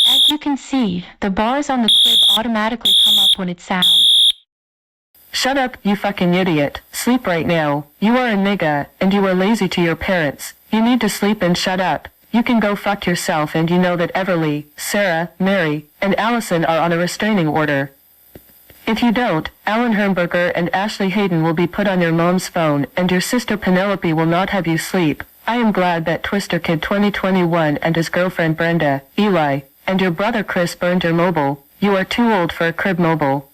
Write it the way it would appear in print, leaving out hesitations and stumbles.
As you can see, the bars on the crib automatically come up when it sounds. Shut up, you fucking idiot. Sleep right now. You are a nigga, and you are lazy to your parents. You need to sleep and shut up. You can go fuck yourself, and you know that Everly, Sarah, Mary, and Allison are on a restraining order. If you don't, Alan Hermberger and Ashley Hayden will be put on your mom's phone, and your sister Penelope will not have you sleep. I am glad that Twister Kid 2021 and his girlfriend Brenda, Eli, and your brother Chris burned your mobile. You are too old for a crib mobile.